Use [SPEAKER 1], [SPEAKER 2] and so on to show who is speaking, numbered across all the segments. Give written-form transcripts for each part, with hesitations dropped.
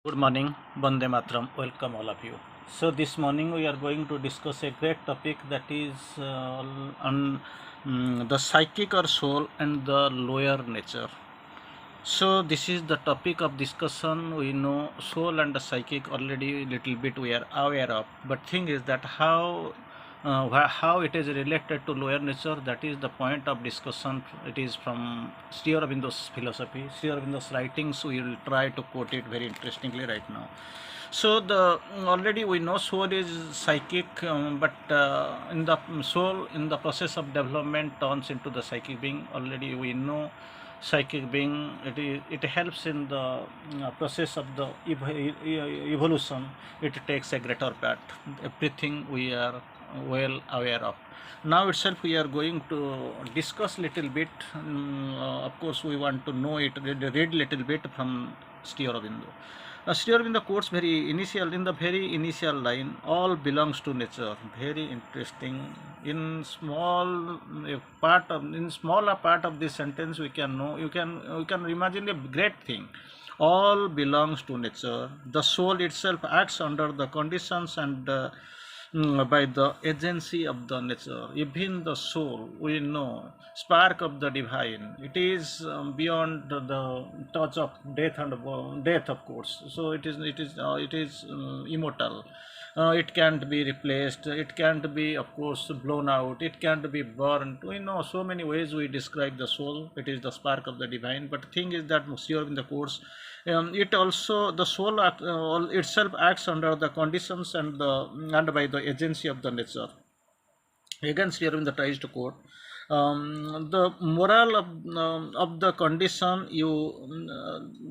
[SPEAKER 1] Good morning, Bande Matram. Welcome all of you. So this morning we are going to discuss a great topic that is on the psychic or soul and the lower nature. So this is the topic of discussion. We know soul and the psychic already little bit we are aware of, but thing is that how it is related to lower nature, that is the point of discussion. It is from Sri Aurobindo's philosophy, Sri Aurobindo's writings. We will try to quote it very interestingly right now. So the already we know soul is psychic, but in the soul in the process of development turns into the psychic being. Already we know psychic being, it helps in the process of the evolution. It takes a greater part. Everything we are well aware of. Now itself we are going to discuss little bit. Of course we want to know it, read little bit from Sri Aurobindo. Sri Aurobindo quotes in the very initial line, all belongs to nature. Very interesting. In smaller part of this sentence, we can know, you can imagine a great thing. All belongs to nature. The soul itself acts under the conditions and by the agency of the nature. Even the soul, we know, spark of the divine. It is beyond the touch of death and death, of course. So it is immortal. It can't be replaced. It can't be, of course, blown out. It can't be burned. We know so many ways we describe the soul. It is the spark of the divine. But the thing is that here in the course, it also the soul itself acts under the conditions and by the agency of the nature. Again, Sri Aurobindo tries to quote, the moral of the condition you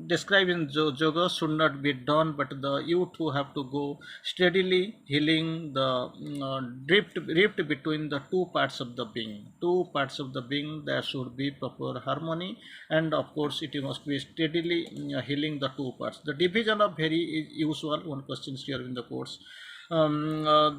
[SPEAKER 1] describe in yoga should not be done, but the you too have to go steadily healing the rift between the two parts of the being. Two parts of the being, there should be proper harmony, and of course it must be steadily healing the two parts. The division of very usual one question here in the course, the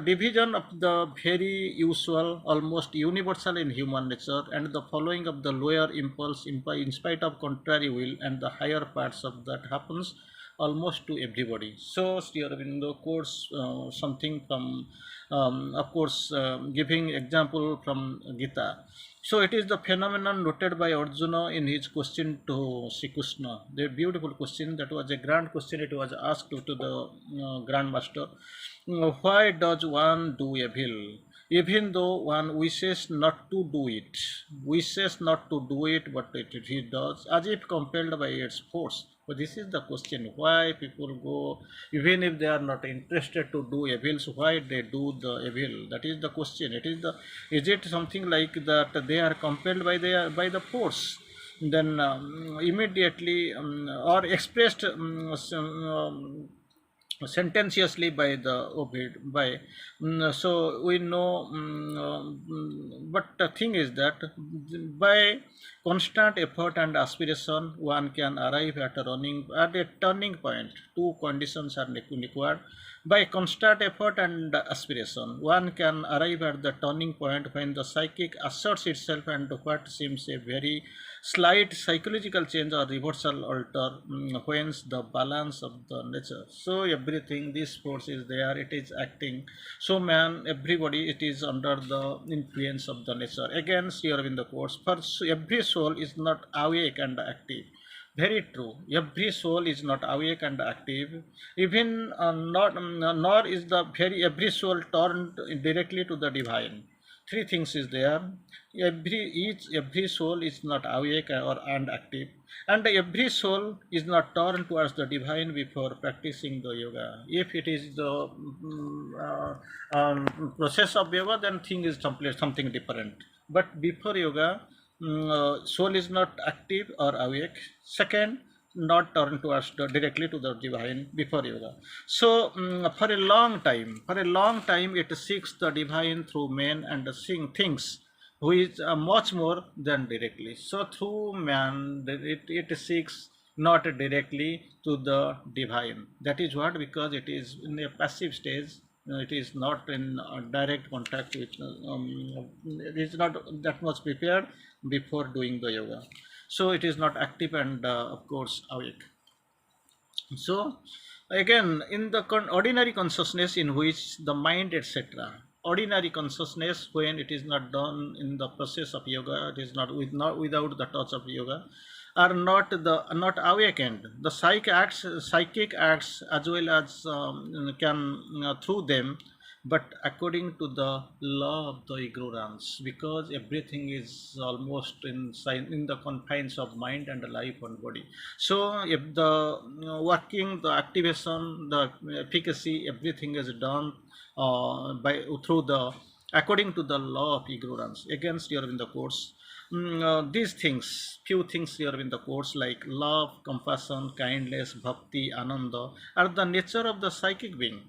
[SPEAKER 1] division of the very usual, almost universal in human nature, and the following of the lower impulse in spite of contrary will, and the higher parts of that happens almost to everybody. So Sri Aurobindo quotes something from, of course, giving example from Gita. So it is the phenomenon noted by Arjuna in his question to Sri Krishna. The beautiful question, that was a grand question. It was asked to the Grand Master. Why does one do evil? Even though one wishes not to do it, but he does, as if compelled by its force. But this is the question: why people go, even if they are not interested to do evils, why they do the evil? That is the question. Is it something like that they are compelled by the force? Then immediately or expressed sententiously by the Ovid by so we know, but the thing is that by constant effort and aspiration one can arrive at a turning point. Two conditions are required. By constant effort and aspiration one can arrive at the turning point when the psychic asserts itself and what seems a very slight psychological change or reversal alter whence the balance of the nature. So everything, this force is there, it is acting. So man, everybody, it is under the influence of the nature. Again, here in the course, for every soul is not awake and active. Very true. Every soul is not awake and active. Even not nor is the very every soul turned directly to the divine. Three things is there. Every soul is not awake or and active, and every soul is not turned towards the divine before practicing the yoga. If it is the process of yoga, then thing is something different. But before yoga, soul is not active or awake. Second, not turned towards directly to the divine before yoga. So for a long time, it seeks the divine through men and seeing things, who is much more than directly. So through man, it seeks not directly to the divine. That is what, because it is in a passive stage. It is not in direct contact with. It is not that much prepared before doing the yoga. so it is not active and of course awake. So again, in the ordinary consciousness in which the mind, etc., ordinary consciousness, when it is not done in the process of yoga, it is not without the touch of yoga, are not awakened. The psychic acts as well as can through them, but according to the law of the ignorance, because everything is almost in the confines of mind and life and body. So if the working, the activation, the efficacy, everything is done by through the according to the law of ignorance. Against here in the course, these things, few things here in the course like love, compassion, kindness, bhakti, ananda, are the nature of the psychic being.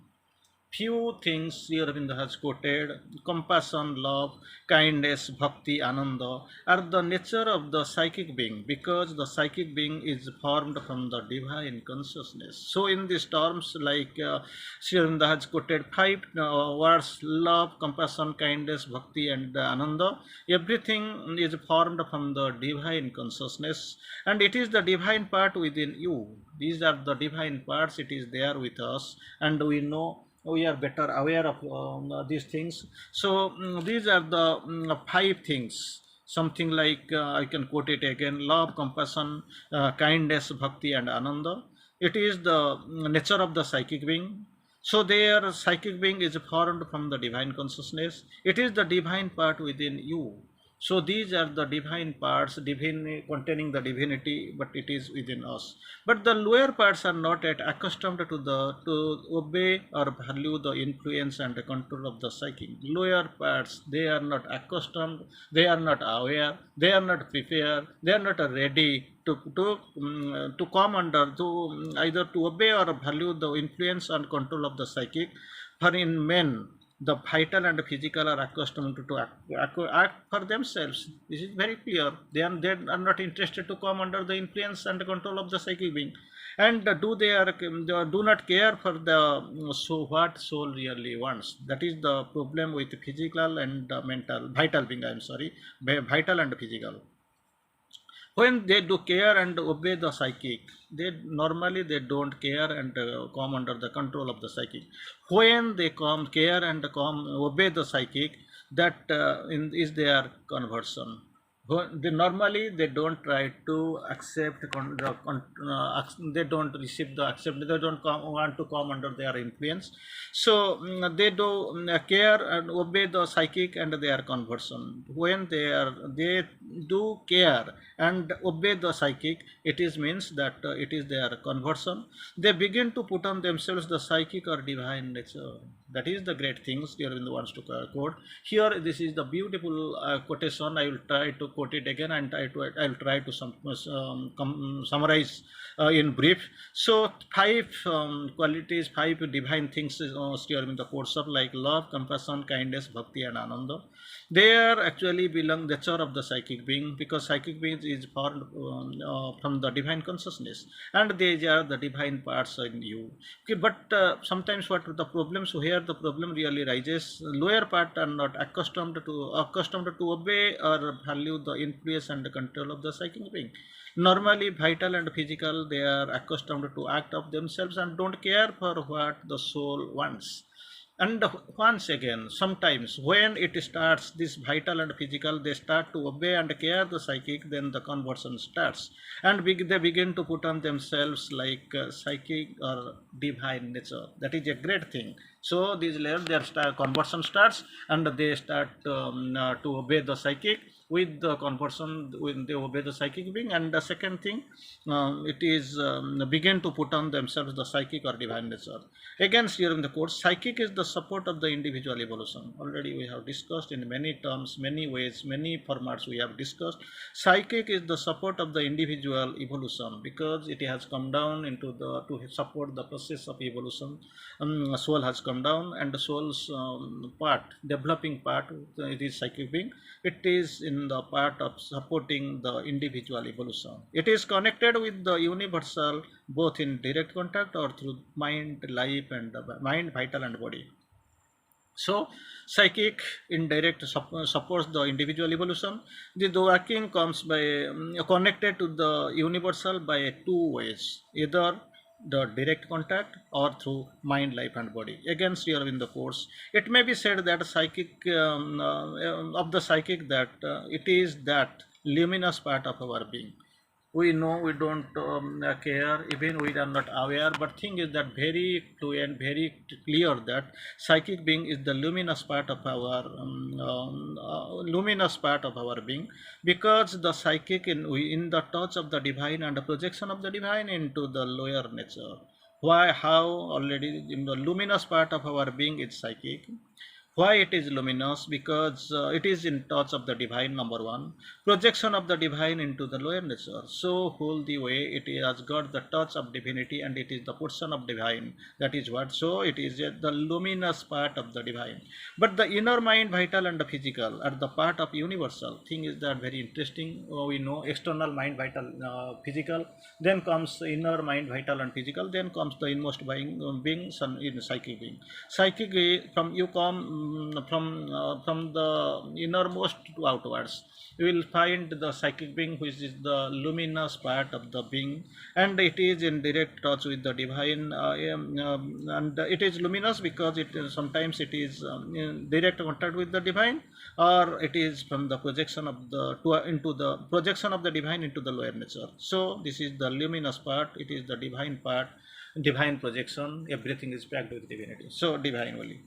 [SPEAKER 1] Few things Sri Aurobindo has quoted: compassion, love, kindness, bhakti, ananda, are the nature of the psychic being, because the psychic being is formed from the divine consciousness. So, in these terms, like Sri Aurobindo has quoted five words: love, compassion, kindness, bhakti, and ananda. Everything is formed from the divine consciousness, and it is the divine part within you. These are the divine parts, it is there with us, and we know, we are better aware of these things. So these are the five things. Something like I can quote it again: love, compassion, kindness, bhakti, and ananda. It is the nature of the psychic being. So their psychic being is formed from the divine consciousness. It is the divine part within you. So these are the divine parts, divine, containing the divinity, but it is within us. But the lower parts are not yet accustomed to obey or value the influence and the control of the psychic. Lower parts, they are not accustomed, they are not aware, they are not prepared, they are not ready to come under, to either to obey or value the influence and control of the psychic. For in men, the vital and physical are accustomed to act for themselves. This is very clear. They are not interested to come under the influence and control of the psychic being, and do not care for the so what soul really wants. That is the problem with physical and mental, vital being. I am sorry, vital and physical. When they do care and obey the psychic, they don't care and come under the control of the psychic. When they come care and come obey the psychic, that is their conversion. They normally they don't try to accept they don't receive the accept, they don't want to come under their influence. So they do care and obey the psychic and their conversion. When they do care and obey the psychic, it is means that it is their conversion. They begin to put on themselves the psychic or divine nature. That is the great things here in the wants to quote here. This is the beautiful quotation. I will try to quote it again, and I will try to summarize in brief. So five qualities, five divine things here in the course of like love, compassion, kindness, bhakti, and ananda. They are actually belong nature of the psychic being, because psychic being is formed from the divine consciousness, and they are the divine parts in you. Okay, but sometimes what the problems here, the problem really rises: lower part are not accustomed to obey or value the influence and the control of the psychic being. Normally, vital and physical, they are accustomed to act of themselves and don't care for what the soul wants. And once again, sometimes when it starts, this vital and physical, they start to obey and care the psychic, then the conversion starts, and they begin to put on themselves like psychic or divine nature. That is a great thing. So these layers, their conversion starts, and they start to obey the psychic. With the conversion, when they obey the psychic being, and the second thing, it is begin to put on themselves the psychic or divine nature. Again, here in the course, psychic is the support of the individual evolution. Already we have discussed in many terms, many ways, many formats we have discussed. Psychic is the support of the individual evolution, because it has come down into the to support the process of evolution. Soul has come down, and the soul's part, developing part, it is psychic being. It is in the part of supporting the individual evolution. It is connected with the universal, both in direct contact or through mind, life, and mind, vital, and body. So, psychic indirect supports the individual evolution. The working comes by connected to the universal by two ways, either the direct contact or through mind, life, and body. Again, here in the course, it may be said that psychic of the psychic that it is that luminous part of our being. We know we don't care, even we are not aware, but thing is that very fluent, very clear that psychic being is the luminous part of our luminous part of our being, because the psychic in the touch of the divine and the projection of the divine into the lower nature. Why, how? Already in the luminous part of our being is psychic. Why it is luminous? Because it is in touch of the divine, number one. Projection of the divine into the lower nature. So whole the way it has got the touch of divinity and it is the portion of divine. That is what. So it is the luminous part of the divine. But the inner mind, vital and the physical are the part of universal. Thing is that very interesting. We know external mind, vital, physical. Then comes the inner mind, vital and physical. Then comes the inmost being, in psychic being. Psychic from you come from the innermost to outwards. You will find the psychic being, which is the luminous part of the being, and it is in direct touch with the divine, and it is luminous because it sometimes it is in direct contact with the divine, or it is from the projection of the into the projection of the divine into the lower nature. So this is the luminous part, it is the divine part, divine projection, everything is packed with divinity, so divine only.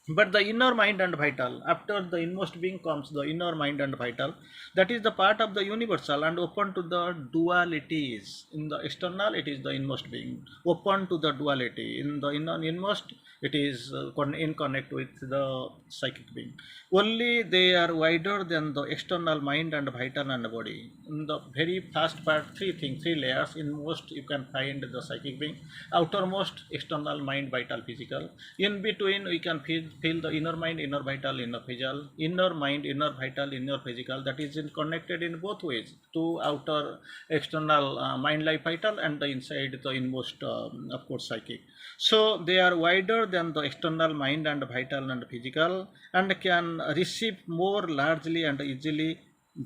[SPEAKER 1] But the inner mind and vital, after the inmost being comes the inner mind and vital, that is the part of the universal and open to the dualities. In the external it is the inmost being, open to the duality. In the inmost it is in connect with the psychic being. Only they are wider than the external mind and vital and body. In the very first part, three things, three layers. In most you can find the psychic being, outermost external mind, vital, physical. In between we can feel the inner mind, inner vital, inner physical, inner mind, inner vital, inner physical. That is connected in both ways to outer external mind, life, vital, and the inside the inmost, of course, psychic. So they are wider than the external mind and vital and physical, and can receive more largely and easily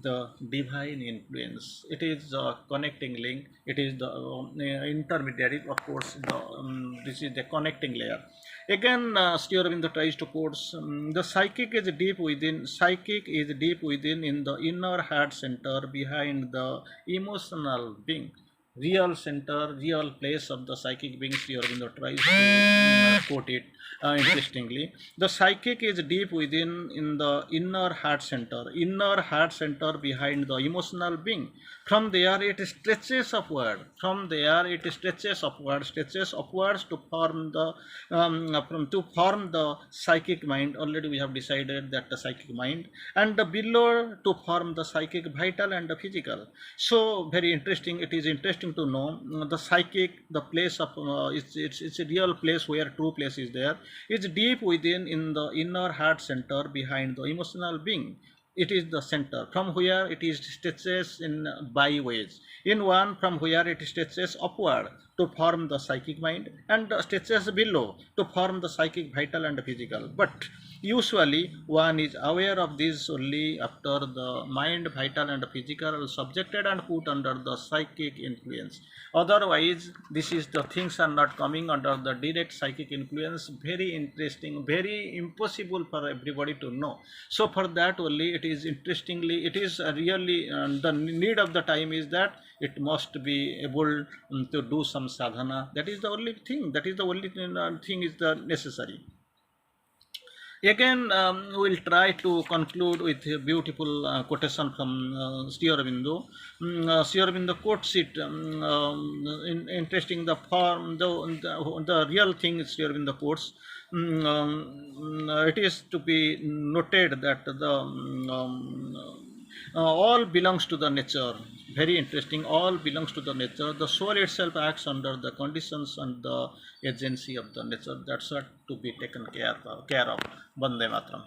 [SPEAKER 1] the divine influence. It is the connecting link, it is the intermediary, of course, this is the connecting layer. Again, Sri Aurobindo tries to quote, the psychic is deep within in the inner heart center behind the emotional being. Real center, real place of the psychic being, Sri Aurobindo tries to quote it interestingly. The psychic is deep within in the inner heart center behind the emotional being. From there it stretches upward. From there it stretches upwards to form the to form the psychic mind. Already we have decided that the psychic mind, and the below to form the psychic vital and the physical. So very interesting. It is interesting to know the psychic, the place of it's a real place where true place is there. It's deep within in the inner heart center behind the emotional being. It is the center from where it is stretches in byways. In one, from where it stretches upward to form the psychic mind, and stretches below to form the psychic vital and physical. But usually one is aware of this only after the mind, vital and physical are subjected and put under the psychic influence. Otherwise this is the things are not coming under the direct psychic influence. Very interesting, very impossible for everybody to know. So for that only it is interestingly, it is really the need of the time is that it must be able to do some sadhana. That is the only thing, that is the only thing is the necessary. Again, we'll try to conclude with a beautiful quotation from Sri Aurobindo. Sri Aurobindo quotes it, interesting the form, the real thing Sri Aurobindo quotes. It is to be noted that the all belongs to the nature. Very interesting. All belongs to the nature. The soul itself acts under the conditions and the agency of the nature. That's what to be taken care of. Vande Mataram.